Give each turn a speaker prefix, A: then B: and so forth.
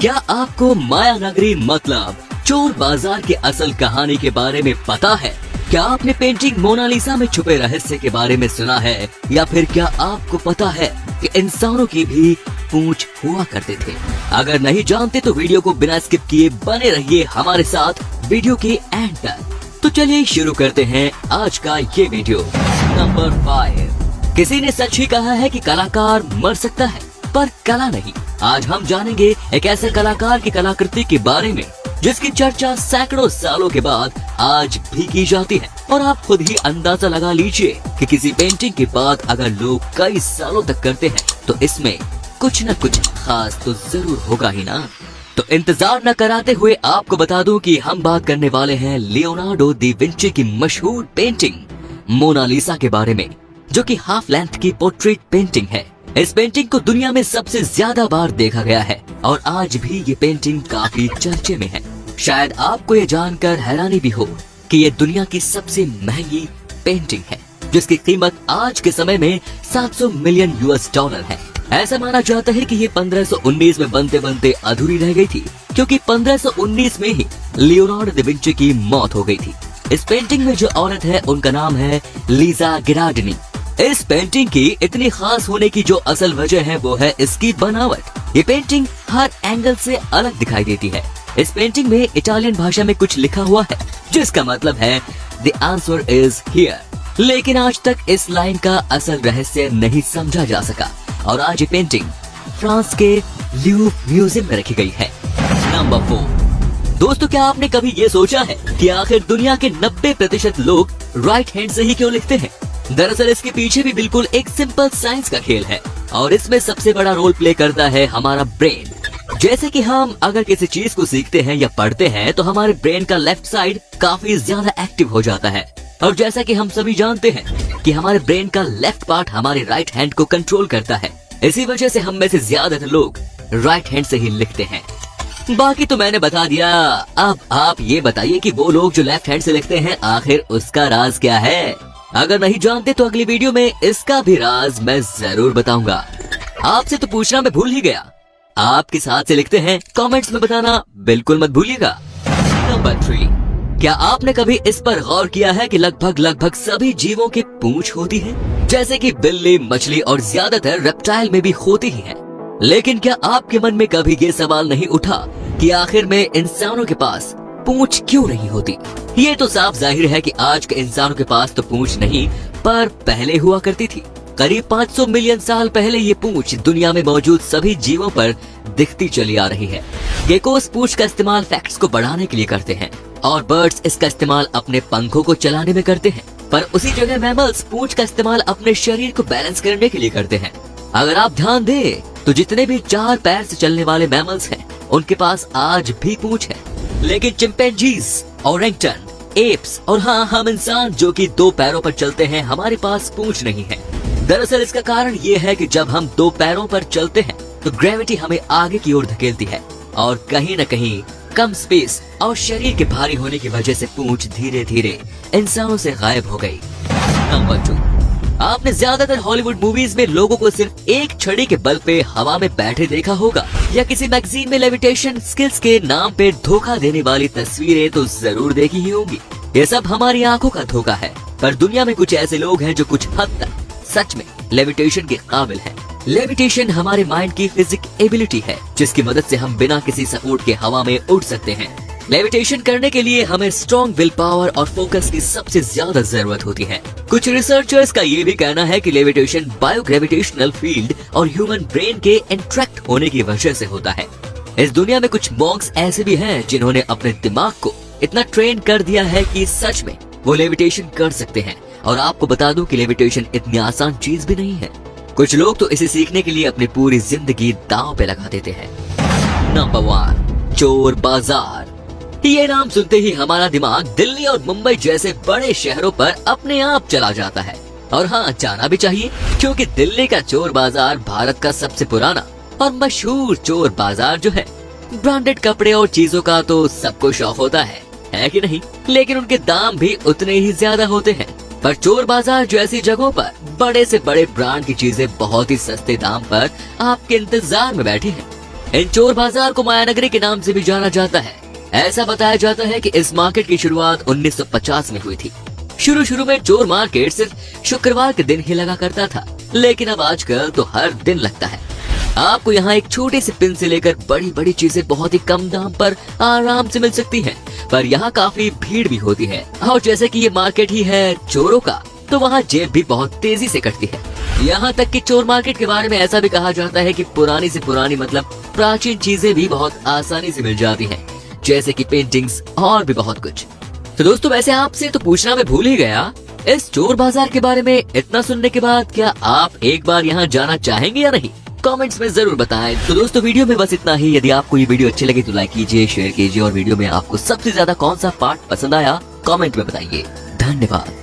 A: क्या आपको माया नगरी मतलब चोर बाजार की असल कहानी के बारे में पता है? क्या आपने पेंटिंग मोनालिसा में छुपे रहस्य के बारे में सुना है? या फिर क्या आपको पता है कि इंसानों की भी पूंछ हुआ करते थे? अगर नहीं जानते तो वीडियो को बिना स्किप किए बने रहिए हमारे साथ वीडियो के एंड तक। तो चलिए शुरू करते हैं आज का ये वीडियो। नंबर 5। किसी ने सच ही कहा है कि कलाकार मर सकता है पर कला नहीं। आज हम जानेंगे एक ऐसे कलाकार की कलाकृति के बारे में जिसकी चर्चा सैकड़ों सालों के बाद आज भी की जाती है। और आप खुद ही अंदाजा लगा लीजिए कि किसी पेंटिंग की बात अगर लोग कई सालों तक करते हैं तो इसमें कुछ न कुछ खास तो जरूर होगा ही ना। तो इंतजार न कराते हुए आपको बता दूं कि हम बात करने वाले हैं लियोनार्डो दा विंची की मशहूर पेंटिंग मोनालिसा के बारे में, जो कि हाफ लेंथ की पोर्ट्रेट पेंटिंग है। इस पेंटिंग को दुनिया में सबसे ज्यादा बार देखा गया है और आज भी ये पेंटिंग काफी चर्चे में है। शायद आपको ये जानकर हैरानी भी हो कि ये दुनिया की सबसे महंगी पेंटिंग है, जिसकी कीमत आज के समय में 700 मिलियन US$ है। ऐसा माना जाता है कि ये 1519 में बनते बनते अधूरी रह गई थी, क्योंकि 1519 में ही लियोनार्डो दा विंची की मौत हो गई थी। इस पेंटिंग में जो औरत है उनका नाम है लीजा गिरार्डिनी। इस पेंटिंग की इतनी खास होने की जो असल वजह है वो है इसकी बनावट। ये पेंटिंग हर एंगल से अलग दिखाई देती है। इस पेंटिंग में इटालियन भाषा में कुछ लिखा हुआ है जिसका मतलब है द आंसर इज हियर। लेकिन आज तक इस लाइन का असल रहस्य नहीं समझा जा सका और आज ये पेंटिंग फ्रांस के लूव्र म्यूजियम में रखी गई है। नंबर 4। दोस्तों, क्या आपने कभी ये सोचा है कि आखिर दुनिया के 90% लोग राइट हैंड से ही क्यों लिखते हैं? दरअसल इसके पीछे भी बिल्कुल एक सिंपल साइंस का खेल है और इसमें सबसे बड़ा रोल प्ले करता है हमारा ब्रेन। जैसे कि हम अगर किसी चीज को सीखते हैं या पढ़ते हैं तो हमारे ब्रेन का लेफ्ट साइड काफी ज्यादा एक्टिव हो जाता है। और जैसा कि हम सभी जानते हैं कि हमारे ब्रेन का लेफ्ट पार्ट हमारे राइट हैंड को कंट्रोल करता है। इसी वजह से हम में से ज्यादातर लोग राइट हैंड से ही लिखते हैं। बाकी तो मैंने बता दिया। अब आप ये बताइए कि वो लोग जो लेफ्ट हैंड से लिखते हैं आखिर उसका राज क्या है? अगर नहीं जानते तो अगली वीडियो में इसका भी राज मैं जरूर बताऊंगा। आपसे तो पूछना मैं भूल ही गया, आप किस हाथ से लिखते हैं? कमेंट्स में बताना बिल्कुल मत भूलिएगा। नंबर 3। क्या आपने कभी इस पर गौर किया है कि लगभग सभी जीवों की पूंछ होती है? जैसे कि बिल्ली, मछली और ज्यादातर रेप्टाइल में भी होती ही है। लेकिन क्या आपके मन में कभी ये सवाल नहीं उठा कि आखिर में इंसानों के पास पूंछ क्यों नहीं होती? ये तो साफ जाहिर है कि आज के इंसानों के पास तो पूंछ नहीं पर पहले हुआ करती थी। करीब 500 मिलियन साल पहले ये पूंछ दुनिया में मौजूद सभी जीवों पर दिखती चली आ रही है। गेकोस पूंछ का इस्तेमाल फैक्ट्स को बढ़ाने के लिए करते हैं और बर्ड्स इसका इस्तेमाल अपने पंखों को चलाने में करते हैं। पर उसी जगह मैमल्स पूंछ का इस्तेमाल अपने शरीर को बैलेंस करने के लिए करते हैं। अगर आप ध्यान दें तो जितने भी 4 पैर से चलने वाले मैमल्स हैं उनके पास आज भी पूंछ है। लेकिन चिंपैंजीज, ओरेंगटन, एप्स और हाँ हम इंसान जो कि 2 पैरों पर चलते हैं, हमारे पास पूंछ नहीं है। दरअसल इसका कारण ये है कि जब हम 2 पैरों पर चलते हैं तो ग्रेविटी हमें आगे की ओर धकेलती है और कहीं न कहीं कम स्पेस और शरीर के भारी होने की वजह से पूंछ धीरे धीरे इंसानों से गायब हो गई। नंबर 2। आपने ज्यादातर हॉलीवुड मूवीज में लोगों को सिर्फ एक छड़ी के बल पे हवा में बैठे देखा होगा या किसी मैगजीन में लेविटेशन स्किल्स के नाम पे धोखा देने वाली तस्वीरें तो जरूर देखी ही होंगी। ये सब हमारी आंखों का धोखा है, पर दुनिया में कुछ ऐसे लोग हैं जो कुछ हद तक सच में लेविटेशन के काबिल हैं। लेविटेशन हमारे माइंड की फिजिक एबिलिटी है जिसकी मदद से हम बिना किसी सपोर्ट के हवा में उड़ सकते हैं। लेविटेशन करने के लिए हमें स्ट्रॉन्ग विल पावर और फोकस की सबसे ज्यादा जरूरत होती है। कुछ रिसर्चर्स का ये भी कहना है कि लेविटेशन बायोग्रेविटेशनल फील्ड और ह्यूमन ब्रेन के इंटरेक्ट होने की वजह से होता है। इस दुनिया में कुछ मॉन्क्स ऐसे भी हैं जिन्होंने अपने दिमाग को इतना ट्रेन कर दिया है कि सच में वो लेविटेशन कर सकते हैं। और आपको बता दूं कि लेविटेशन इतनी आसान चीज भी नहीं है। कुछ लोग तो इसे सीखने के लिए अपनी पूरी जिंदगी दांव पे लगा देते हैं। नंबर 1। चोर बाजार। ये नाम सुनते ही हमारा दिमाग दिल्ली और मुंबई जैसे बड़े शहरों पर अपने आप चला जाता है। और हाँ, जाना भी चाहिए, क्योंकि दिल्ली का चोर बाजार भारत का सबसे पुराना और मशहूर चोर बाजार जो है। ब्रांडेड कपड़े और चीजों का तो सबको शौक होता है कि नहीं? लेकिन उनके दाम भी उतने ही ज्यादा होते हैं। पर चोर बाजार जैसी जगहों पर बड़े से बड़े ब्रांड की चीजें बहुत ही सस्ते दाम पर आपके इंतजार में बैठी हैं। इन चोर बाजार को मायानगरी के नाम से भी जाना जाता है। ऐसा बताया जाता है कि इस मार्केट की शुरुआत 1950 में हुई थी। शुरू में चोर मार्केट सिर्फ शुक्रवार के दिन ही लगा करता था, लेकिन अब आजकल तो हर दिन लगता है। आपको यहाँ एक छोटे से पिन से लेकर बड़ी बड़ी चीजें बहुत ही कम दाम पर आराम से मिल सकती हैं, पर यहाँ काफी भीड़ भी होती है। और जैसे कि ये मार्केट ही है चोरों का, तो वहाँ जेब भी बहुत तेजी से कटती है। यहाँ तक कि चोर मार्केट के बारे में ऐसा भी कहा जाता है कि पुरानी से पुरानी मतलब प्राचीन चीजें भी बहुत आसानी से मिल जाती हैं, जैसे कि पेंटिंग्स और भी बहुत कुछ। तो दोस्तों, वैसे आपसे तो पूछना मैं भूल ही गया, इस चोर बाजार के बारे में इतना सुनने के बाद क्या आप एक बार यहाँ जाना चाहेंगे या नहीं? कमेंट्स में जरूर बताएं। तो दोस्तों, वीडियो में बस इतना ही। यदि आपको ये वीडियो अच्छी लगी तो लाइक कीजिए, शेयर कीजिए और वीडियो में आपको सबसे ज्यादा कौन सा पार्ट पसंद आया कमेंट में बताइए। धन्यवाद।